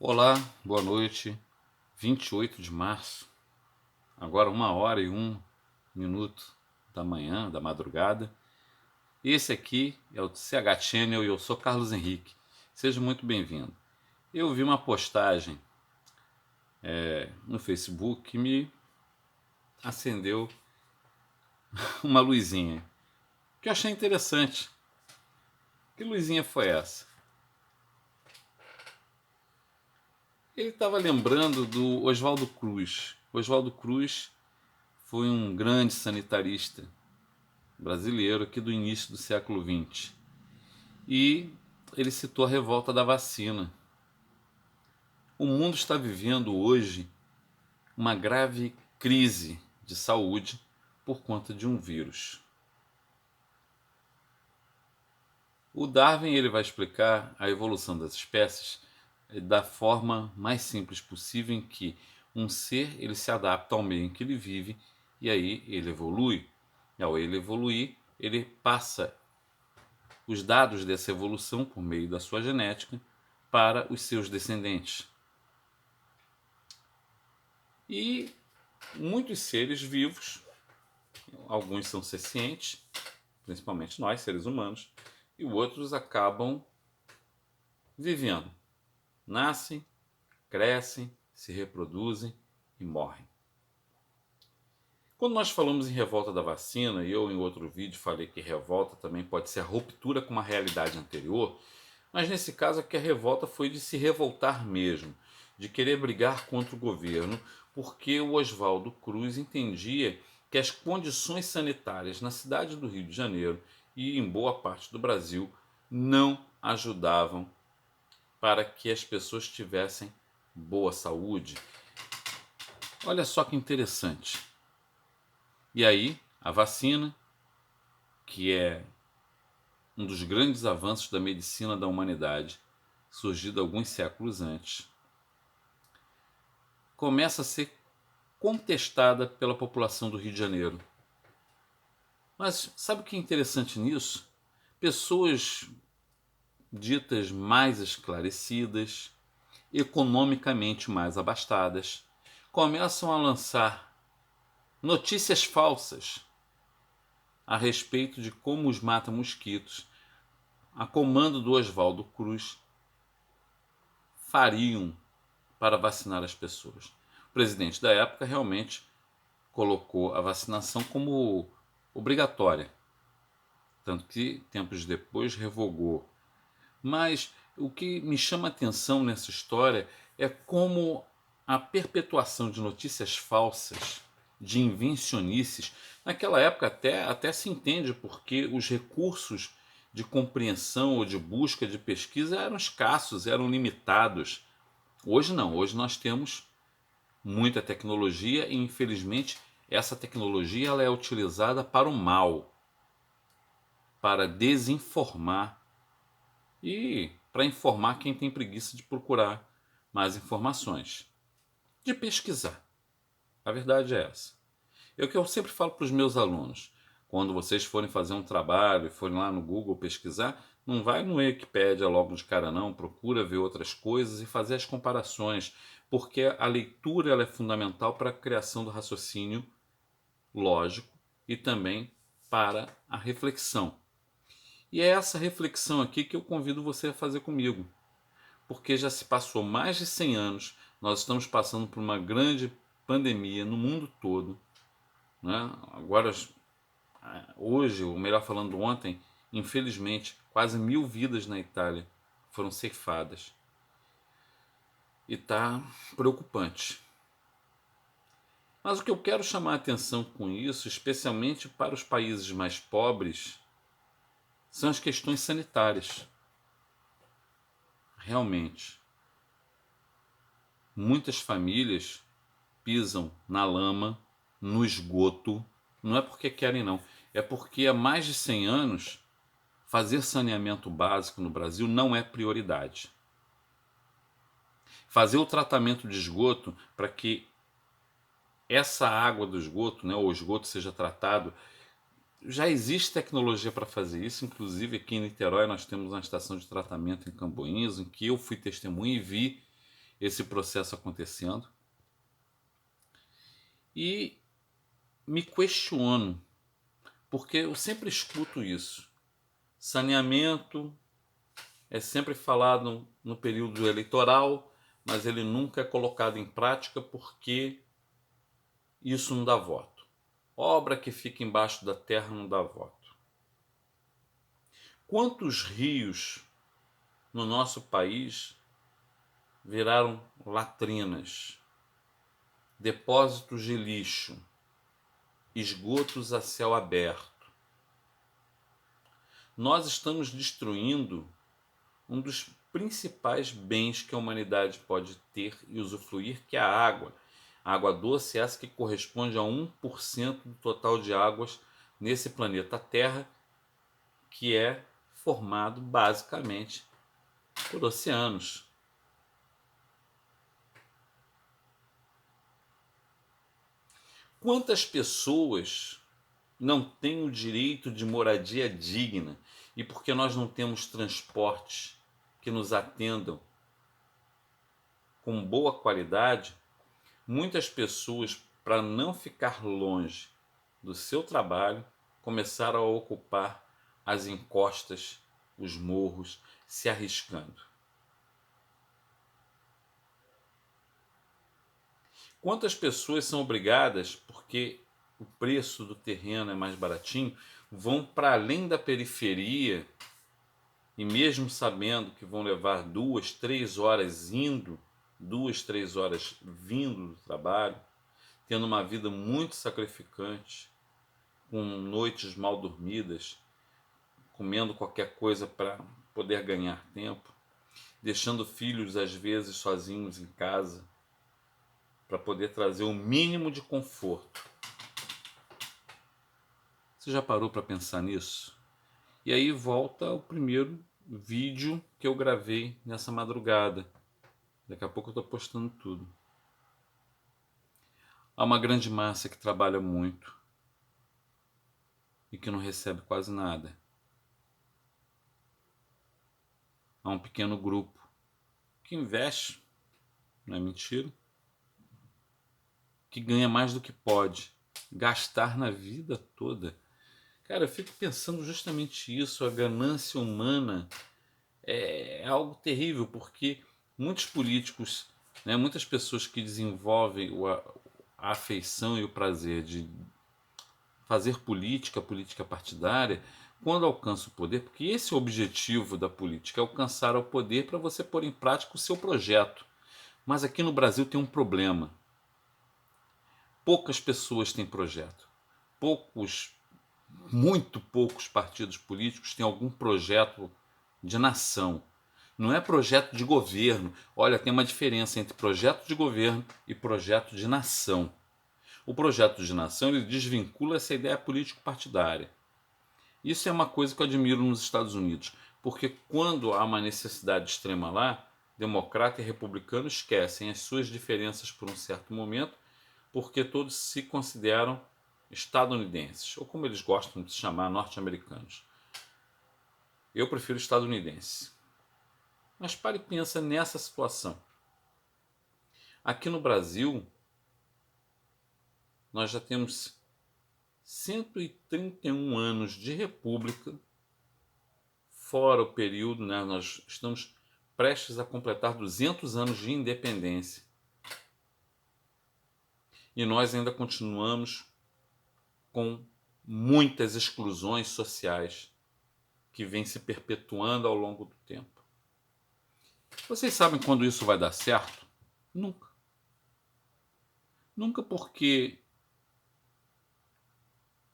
Olá, boa noite. 28 de março, agora 1h01 da manhã, da madrugada. Esse aqui é o CH Channel e eu sou Carlos Henrique. Seja muito bem-vindo. Eu vi uma postagem no Facebook que me acendeu uma luzinha, que eu achei interessante. Que luzinha foi essa? Ele estava lembrando do Oswaldo Cruz. Oswaldo Cruz foi um grande sanitarista brasileiro aqui do início do século XX. E ele citou a revolta da vacina. O mundo está vivendo hoje uma grave crise de saúde por conta de um vírus. O Darwin ele vai explicar a evolução das espécies da forma mais simples possível, em que um ser ele se adapta ao meio em que ele vive e aí ele evolui. E ao ele evoluir, ele passa os dados dessa evolução por meio da sua genética para os seus descendentes. E muitos seres vivos, alguns são sencientes, principalmente nós, seres humanos, e outros acabam vivendo. Nascem, crescem, se reproduzem e morrem. Quando nós falamos em revolta da vacina, e eu em outro vídeo falei que revolta também pode ser a ruptura com uma realidade anterior, mas nesse caso aqui a revolta foi de se revoltar mesmo, de querer brigar contra o governo, porque o Oswaldo Cruz entendia que as condições sanitárias na cidade do Rio de Janeiro e em boa parte do Brasil não ajudavam para que as pessoas tivessem boa saúde. Olha só que interessante. E aí, a vacina, que é um dos grandes avanços da medicina da humanidade, surgido alguns séculos antes, começa a ser contestada pela população do Rio de Janeiro. Mas sabe o que é interessante nisso? Pessoas ditas mais esclarecidas, economicamente mais abastadas, começam a lançar notícias falsas a respeito de como os mata-mosquitos, a comando do Oswaldo Cruz, fariam para vacinar as pessoas. O presidente da época realmente colocou a vacinação como obrigatória, tanto que tempos depois revogou. Mas o que me chama a atenção nessa história é como a perpetuação de notícias falsas, de invencionices, naquela época até se entende porque os recursos de compreensão ou de busca de pesquisa eram escassos, eram limitados. Hoje não, hoje nós temos muita tecnologia e infelizmente essa tecnologia ela é utilizada para o mal, para desinformar e para informar quem tem preguiça de procurar mais informações, de pesquisar. A verdade é essa. É o que eu sempre falo para os meus alunos. Quando vocês forem fazer um trabalho, forem lá no Google pesquisar, não vai no Wikipédia logo de cara não, procura ver outras coisas e fazer as comparações, porque a leitura ela é fundamental para a criação do raciocínio lógico e também para a reflexão. E é essa reflexão aqui que eu convido você a fazer comigo, porque já se passou mais de 100 anos, nós estamos passando por uma grande pandemia no mundo todo, né? Agora, hoje, ou melhor falando ontem, infelizmente, quase 1.000 vidas na Itália foram ceifadas. E está preocupante. Mas o que eu quero chamar a atenção com isso, especialmente para os países mais pobres, são as questões sanitárias. Realmente, muitas famílias pisam na lama, no esgoto, não é porque querem não, é porque há mais de 100 anos fazer saneamento básico no Brasil não é prioridade. Fazer o tratamento de esgoto para que essa água do esgoto, né, ou o esgoto seja tratado, já existe tecnologia para fazer isso, inclusive aqui em Niterói nós temos uma estação de tratamento em Camboinhas, em que eu fui testemunha e vi esse processo acontecendo e me questiono, porque eu sempre escuto isso. Saneamento é sempre falado no período eleitoral, mas ele nunca é colocado em prática porque isso não dá voto. Obra que fica embaixo da terra não dá voto. Quantos rios no nosso país viraram latrinas, depósitos de lixo, esgotos a céu aberto? Nós estamos destruindo um dos principais bens que a humanidade pode ter e usufruir, que é a água. A água doce é essa que corresponde a 1% do total de águas nesse planeta Terra, que é formado basicamente por oceanos. Quantas pessoas não têm o direito de moradia digna e porque nós não temos transportes que nos atendam com boa qualidade, muitas pessoas, para não ficar longe do seu trabalho, começaram a ocupar as encostas, os morros, se arriscando. Quantas pessoas são obrigadas, porque o preço do terreno é mais baratinho, vão para além da periferia e mesmo sabendo que vão levar 2, 3 horas indo, 2, 3 horas vindo do trabalho, tendo uma vida muito sacrificante, com noites mal dormidas, comendo qualquer coisa para poder ganhar tempo, deixando filhos às vezes sozinhos em casa, para poder trazer o mínimo de conforto. Você já parou para pensar nisso? E aí volta ao primeiro vídeo que eu gravei nessa madrugada. Daqui a pouco eu estou postando tudo. Há uma grande massa que trabalha muito e que não recebe quase nada. Há um pequeno grupo que investe, não é mentira, que ganha mais do que pode gastar na vida toda. Cara, eu fico pensando justamente isso, a ganância humana é algo terrível, porque muitos políticos, né, muitas pessoas que desenvolvem a afeição e o prazer de fazer política, política partidária, quando alcança o poder, porque esse é o objetivo da política, é alcançar o poder para você pôr em prática o seu projeto. Mas aqui no Brasil tem um problema. Poucas pessoas têm projeto. Poucos, muito poucos partidos políticos têm algum projeto de nação. Não é projeto de governo. Olha, tem uma diferença entre projeto de governo e projeto de nação. O projeto de nação ele desvincula essa ideia político-partidária. Isso é uma coisa que eu admiro nos Estados Unidos, porque quando há uma necessidade extrema lá, democrata e republicano esquecem as suas diferenças por um certo momento, porque todos se consideram estadunidenses, ou como eles gostam de se chamar, norte-americanos. Eu prefiro estadunidense. Mas pare e pensa nessa situação. Aqui no Brasil, nós já temos 131 anos de república, fora o período, né, nós estamos prestes a completar 200 anos de independência. E nós ainda continuamos com muitas exclusões sociais que vêm se perpetuando ao longo do tempo. Vocês sabem quando isso vai dar certo? Nunca. Nunca, porque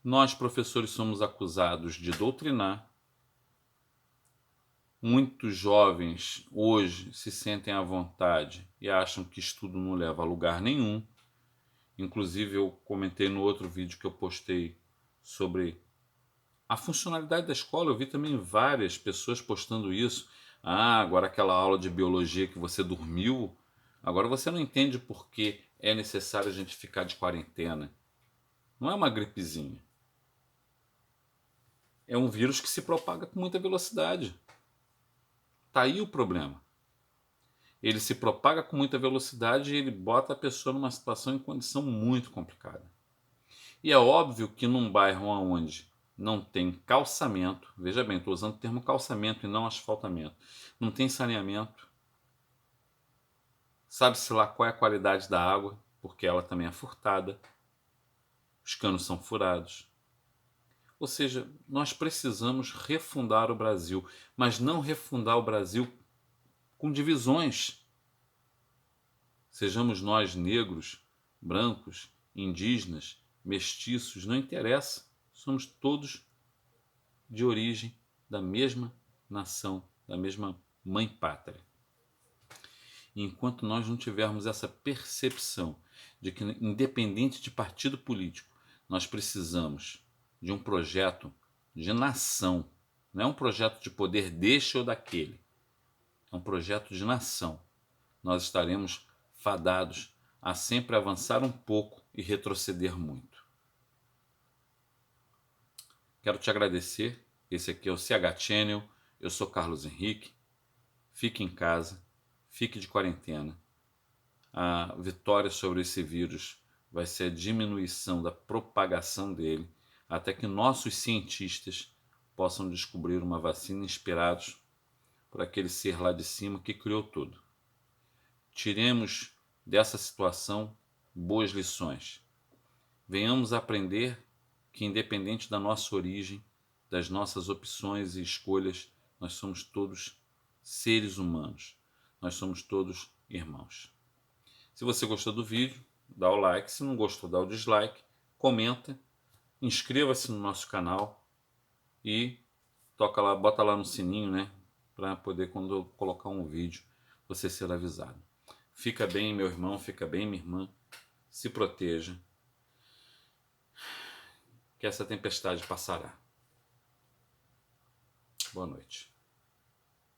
nós, professores, somos acusados de doutrinar. Muitos jovens hoje se sentem à vontade e acham que estudo não leva a lugar nenhum. Inclusive, eu comentei no outro vídeo que eu postei sobre a funcionalidade da escola. Eu vi também várias pessoas postando isso. Ah, agora aquela aula de biologia que você dormiu, agora você não entende por que é necessário a gente ficar de quarentena. Não é uma gripezinha. É um vírus que se propaga com muita velocidade. Está aí o problema. ele se propaga com muita velocidade e ele bota a pessoa numa situação em condição muito complicada. E é óbvio que num bairro onde não tem calçamento, veja bem, estou usando o termo calçamento e não asfaltamento, não tem saneamento, sabe-se lá qual é a qualidade da água, porque ela também é furtada, os canos são furados. Ou seja, nós precisamos refundar o Brasil, mas não refundar o Brasil com divisões. Sejamos nós negros, brancos, indígenas, mestiços, não interessa. Somos todos de origem da mesma nação, da mesma mãe pátria. E enquanto nós não tivermos essa percepção de que, independente de partido político, nós precisamos de um projeto de nação, não é um projeto de poder deste ou daquele, é um projeto de nação. Nós estaremos fadados a sempre avançar um pouco e retroceder muito. Quero te agradecer. Esse aqui é o CH Channel. Eu sou Carlos Henrique. Fique em casa, fique de quarentena. A vitória sobre esse vírus vai ser a diminuição da propagação dele, até que nossos cientistas possam descobrir uma vacina inspirados por aquele ser lá de cima que criou tudo. Tiremos dessa situação boas lições. Venhamos aprender que, independente da nossa origem, das nossas opções e escolhas, nós somos todos seres humanos. Nós somos todos irmãos. Se você gostou do vídeo, dá o like. Se não gostou, dá o dislike. Comenta. Inscreva-se no nosso canal e toca lá, bota lá no sininho, né? Para poder, quando eu colocar um vídeo, você ser avisado. Fica bem, meu irmão, fica bem, minha irmã. Se proteja. Que essa tempestade passará. Boa noite.